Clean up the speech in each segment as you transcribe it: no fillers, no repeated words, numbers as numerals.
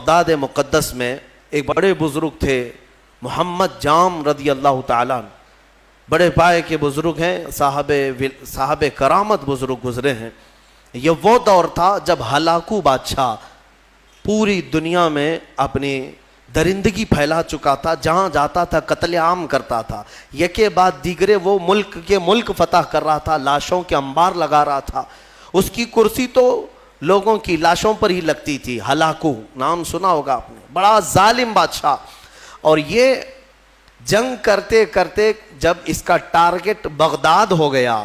Baghdad مقدس میں ایک بڑے بزرگ تھے محمد جام رضی اللہ تعالیٰ عنہ، بڑے پائے کے بزرگ ہیں، صاحب کرامت بزرگ گزرے ہیں۔ یہ وہ دور تھا جب ہلاکو بادشاہ پوری دنیا میں اپنی درندگی پھیلا چکا تھا، جہاں جاتا تھا قتل عام کرتا تھا، یکے بعد دیگرے وہ ملک فتح کر رہا تھا، لاشوں کے انبار لگا رہا تھا۔ اس کی کرسی تو لوگوں کی لاشوں پر ہی لگتی تھی۔ ہلاکو نام سنا ہوگا آپ نے، بڑا ظالم بادشاہ۔ اور یہ جنگ کرتے کرتے جب اس کا ٹارگٹ بغداد ہو گیا،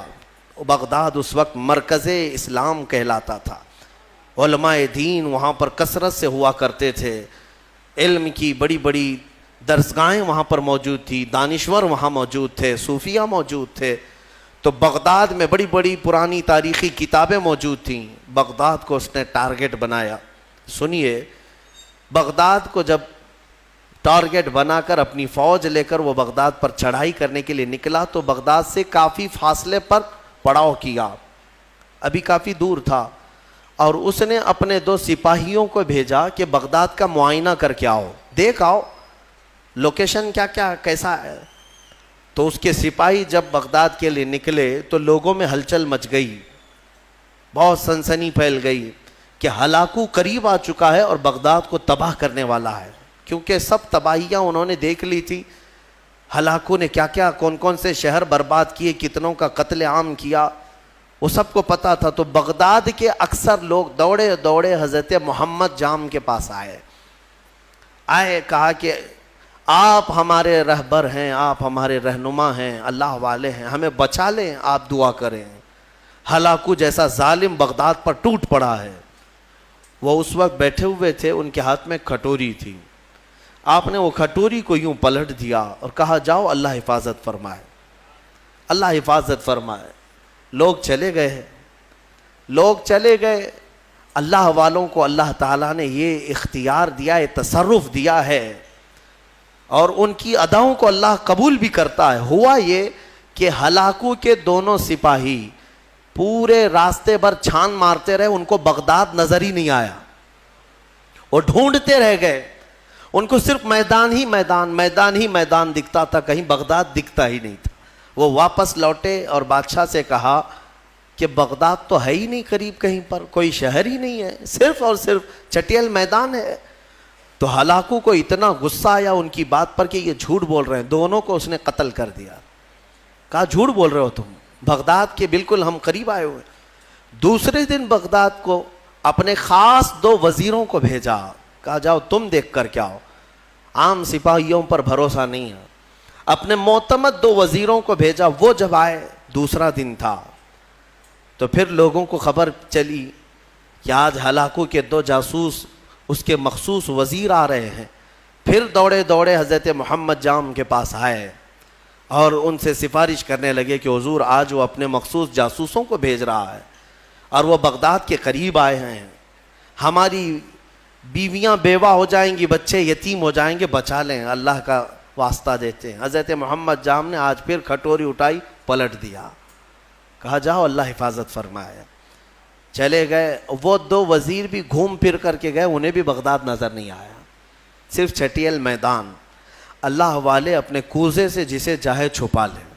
بغداد اس وقت مرکز اسلام کہلاتا تھا، علماء دین وہاں پر کثرت سے ہوا کرتے تھے، علم کی بڑی بڑی درسگاہیں وہاں پر موجود تھی، دانشور وہاں موجود تھے، صوفیہ موجود تھے۔ تو بغداد میں بڑی بڑی پرانی تاریخی کتابیں موجود تھیں، بغداد کو اس نے ٹارگٹ بنایا۔ سنیے، بغداد کو جب ٹارگٹ بنا کر اپنی فوج لے کر وہ بغداد پر چڑھائی کرنے کے لیے نکلا تو بغداد سے کافی فاصلے پر پڑاؤ کیا، ابھی کافی دور تھا، اور اس نے اپنے 2 سپاہیوں کو بھیجا کہ بغداد کا معائنہ کر کے آؤ، دیکھ آؤ لوکیشن کیا کیسا ہے۔ تو اس کے سپاہی جب بغداد کے لیے نکلے تو لوگوں میں ہلچل مچ گئی، بہت سنسنی پھیل گئی کہ ہلاکو قریب آ چکا ہے اور بغداد کو تباہ کرنے والا ہے، کیونکہ سب تباہیاں انہوں نے دیکھ لی تھی۔ ہلاکو نے کیا کون سے شہر برباد کیے، کتنوں کا قتل عام کیا، وہ سب کو پتا تھا۔ تو بغداد کے اکثر لوگ دوڑے دوڑے حضرت محمد جام کے پاس آئے، کہا کہ آپ ہمارے رہبر ہیں، آپ ہمارے رہنما ہیں، اللہ والے ہیں، ہمیں بچا لیں، آپ دعا کریں۔ ہلاکو جیسا ظالم بغداد پر ٹوٹ پڑا ہے۔ وہ اس وقت بیٹھے ہوئے تھے، ان کے ہاتھ میں کھٹوری تھی، آپ نے وہ کھٹوری کو یوں پلٹ دیا اور کہا جاؤ اللہ حفاظت فرمائے، اللہ حفاظت فرمائے۔ لوگ چلے گئے، اللہ والوں کو اللہ تعالیٰ نے یہ اختیار دیا ہے، تصرف دیا ہے، اور ان کی اداؤں کو اللہ قبول بھی کرتا ہے۔ ہوا یہ کہ ہلاکو کے دونوں سپاہی پورے راستے بھر چھان مارتے رہے، ان کو بغداد نظر ہی نہیں آیا، وہ ڈھونڈتے رہ گئے، ان کو صرف میدان ہی میدان دکھتا تھا، کہیں بغداد دکھتا ہی نہیں تھا۔ وہ واپس لوٹے اور بادشاہ سے کہا کہ بغداد تو ہے ہی نہیں قریب، کہیں پر کوئی شہر ہی نہیں ہے، صرف اور صرف چٹیل میدان ہے۔ تو ہلاکو کو اتنا غصہ آیا ان کی بات پر کہ یہ جھوٹ بول رہے ہیں، دونوں کو اس نے قتل کر دیا۔ کہا جھوٹ بول رہے ہو تم، بغداد کے بالکل ہم قریب آئے ہوئے۔ دوسرے دن بغداد کو اپنے خاص 2 وزیروں کو بھیجا، کہا جاؤ تم دیکھ کر کیا ہو، عام سپاہیوں پر بھروسہ نہیں ہے۔ اپنے معتمد 2 وزیروں کو بھیجا، وہ جب آئے، دوسرا دن تھا، تو پھر لوگوں کو خبر چلی کہ آج ہلاکو کے 2 جاسوس اس کے مخصوص وزیر آ رہے ہیں۔ پھر دوڑے دوڑے حضرت محمد جام کے پاس آئے اور ان سے سفارش کرنے لگے کہ حضور آج وہ اپنے مخصوص جاسوسوں کو بھیج رہا ہے اور وہ بغداد کے قریب آئے ہیں، ہماری بیویاں بیوہ ہو جائیں گی، بچے یتیم ہو جائیں گے، بچا لیں، اللہ کا واسطہ دیتے ہیں۔ حضرت محمد جام نے آج پھر کھٹوری اٹھائی، پلٹ دیا، کہا جاؤ اللہ حفاظت فرمائے۔ چلے گئے، وہ 2 وزیر بھی گھوم پھر کر کے گئے، انہیں بھی بغداد نظر نہیں آیا، صرف چٹیل میدان۔ اللہ والے اپنے کوزے سے جسے چاہے چھپا لیں۔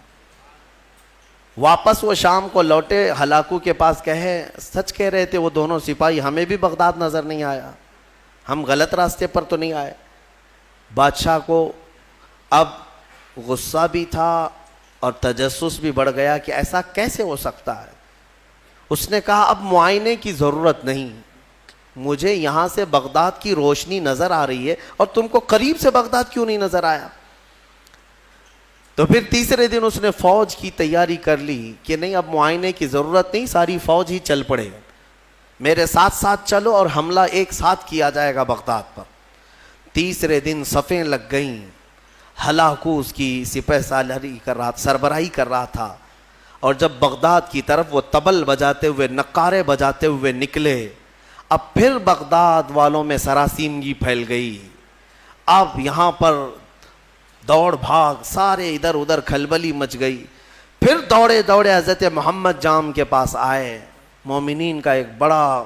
واپس وہ شام کو لوٹے، ہلاکو کے پاس کہے سچ کہہ رہے تھے وہ دونوں سپاہی، ہمیں بھی بغداد نظر نہیں آیا، ہم غلط راستے پر تو نہیں آئے۔ بادشاہ کو اب غصہ بھی تھا اور تجسس بھی بڑھ گیا کہ ایسا کیسے ہو سکتا ہے۔ اس نے کہا اب معائنے کی ضرورت نہیں، مجھے یہاں سے بغداد کی روشنی نظر آ رہی ہے اور تم کو قریب سے بغداد کیوں نہیں نظر آیا؟ تو پھر تیسرے دن اس نے فوج کی تیاری کر لی کہ نہیں اب معائنے کی ضرورت نہیں، ساری فوج ہی چل پڑے، میرے ساتھ ساتھ چلو اور حملہ ایک ساتھ کیا جائے گا بغداد پر۔ تیسرے دن صفیں لگ گئیں، ہلاکو اس کی سپہ سالاری سربراہی کر رہا تھا، اور جب بغداد کی طرف وہ طبل بجاتے ہوئے، نقارے بجاتے ہوئے نکلے، اب پھر بغداد والوں میں سراسیمگی پھیل گئی۔ اب یہاں پر دوڑ بھاگ، سارے ادھر ادھر کھلبلی مچ گئی۔ پھر دوڑے دوڑے حضرت محمد جام کے پاس آئے، مومنین کا ایک بڑا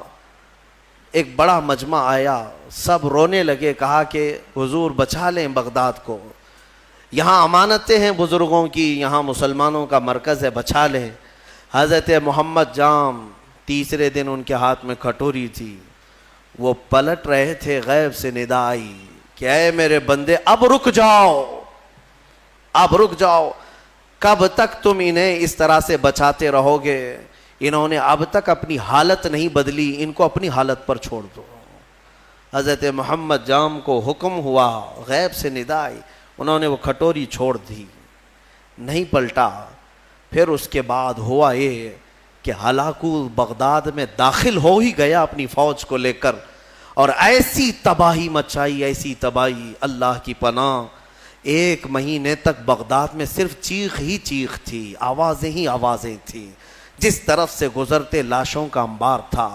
ایک بڑا مجمع آیا، سب رونے لگے، کہا کہ حضور بچا لیں بغداد کو، یہاں امانتیں ہیں بزرگوں کی، یہاں مسلمانوں کا مرکز ہے، بچا لیں۔ حضرت محمد جام تیسرے دن ان کے ہاتھ میں کھٹوری تھی، وہ پلٹ رہے تھے، غیب سے ندا آئی کہ اے میرے بندے اب رک جاؤ، اب رک جاؤ، کب تک تم انہیں اس طرح سے بچاتے رہو گے؟ انہوں نے اب تک اپنی حالت نہیں بدلی، ان کو اپنی حالت پر چھوڑ دو۔ حضرت محمد جام کو حکم ہوا، غیب سے ندا آئی، انہوں نے وہ کھٹوری چھوڑ دی، نہیں پلٹا۔ پھر اس کے بعد ہوا یہ کہ ہلاکو بغداد میں داخل ہو ہی گیا اپنی فوج کو لے کر، اور ایسی تباہی مچائی، ایسی تباہی، اللہ کی پناہ، 1 مہینے تک بغداد میں صرف چیخ ہی چیخ تھی، آوازیں ہی آوازیں تھیں، جس طرف سے گزرتے لاشوں کا انبار تھا،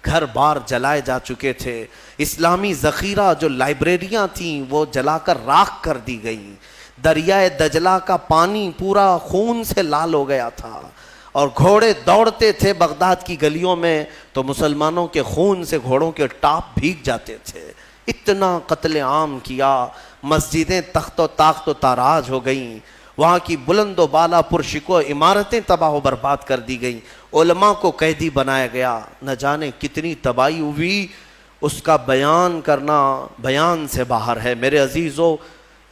گھر بار جلائے جا چکے تھے، اسلامی ذخیرہ جو لائبریریاں تھیں وہ جلا کر راکھ کر دی گئیں، دریائے دجلہ کا پانی پورا خون سے لال ہو گیا تھا، اور گھوڑے دوڑتے تھے بغداد کی گلیوں میں تو مسلمانوں کے خون سے گھوڑوں کے ٹاپ بھیگ جاتے تھے، اتنا قتل عام کیا، مسجدیں تخت و تاخت و تاراج ہو گئیں، وہاں کی بلند و بالا پرشکو عمارتیں تباہ و برباد کر دی گئیں، علماء کو قیدی بنایا گیا، نہ جانے کتنی تباہی ہوئی، اس کا بیان کرنا بیان سے باہر ہے۔ میرے عزیزو،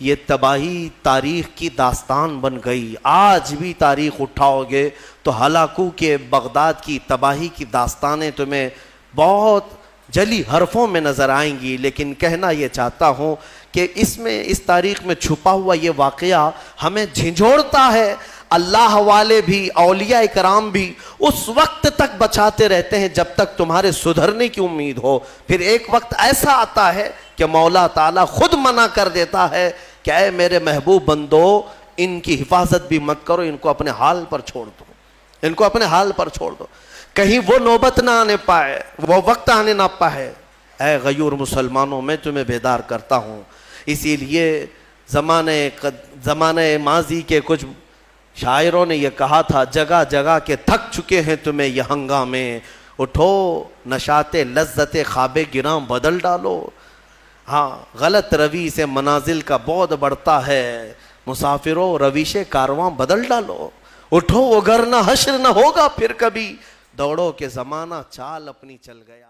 یہ تباہی تاریخ کی داستان بن گئی، آج بھی تاریخ اٹھاؤ گے تو ہلاکو کے بغداد کی تباہی کی داستانیں تمہیں بہت جلی حرفوں میں نظر آئیں گی، لیکن کہنا یہ چاہتا ہوں کہ اس تاریخ میں چھپا ہوا یہ واقعہ ہمیں جھنجھوڑتا ہے۔ اللہ والے بھی، اولیاء کرام بھی اس وقت تک بچاتے رہتے ہیں جب تک تمہارے سدھرنے کی امید ہو، پھر ایک وقت ایسا آتا ہے کہ مولا تعالیٰ خود منع کر دیتا ہے کہ اے میرے محبوب بندو، ان کی حفاظت بھی مت کرو، ان کو اپنے حال پر چھوڑ دو، ان کو اپنے حال پر چھوڑ دو، کہیں وہ نوبت نہ آنے پائے، وہ وقت آنے نہ پائے۔ اے غیور مسلمانوں، میں تمہیں بیدار کرتا ہوں، اسی لیے زمانے ماضی کے کچھ شاعروں نے یہ کہا تھا، جگہ جگہ کے تھک چکے ہیں تمہیں یہ ہنگامے، اٹھو نشاط لذت خواب گراں بدل ڈالو۔ ہاں، غلط روی سے منازل کا بعد بڑھتا ہے، مسافروں رویش کارواں بدل ڈالو، اٹھو وگرنہ حشر نہ ہوگا پھر کبھی، دوڑو کہ زمانہ چال اپنی چل گیا۔